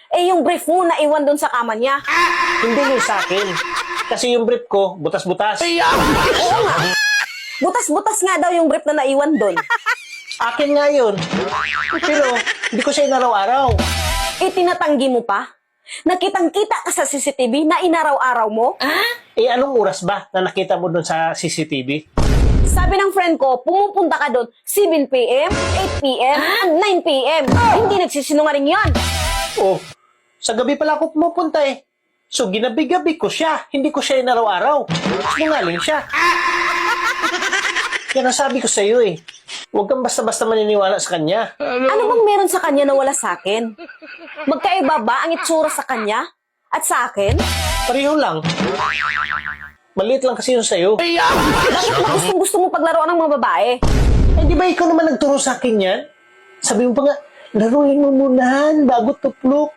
Eh, yung brief mo naiwan doon sa kama niya. Hindi yun sa akin. Kasi yung brief ko, butas-butas. Oo nga. Butas-butas nga daw yung brief na naiwan doon. Akin nga yun. Pero, hindi ko siya inaraw-araw. Itinatanggi mo pa? Nakitang-kita ka sa CCTV na inaraw-araw mo? Eh, anong oras ba na nakita mo dun sa CCTV? Sabi ng friend ko, pumupunta ka doon 7 p.m., 8 p.m., and 9 p.m. Hindi nagsisinungaling yan. Oh, sa gabi pala ako pumupunta eh. So, ginabi-gabi ko siya. Hindi ko siya inaraw-araw. Sinungaling siya. Yan ang sabi ko sa'yo eh. Huwag kang basta-basta maniniwala sa kanya. Ano bang meron sa kanya na wala sa akin? Magkaiba ba ang itsura sa kanya at sa akin? Pareho lang. Maliit lang kasi yun sa'yo. Bakit ba gusto mo paglaruan ng mga babae? Eh, di ba ikaw naman nagturo sa akin yan? Sabi mo pa nga, laruin mo muna bago tuplok.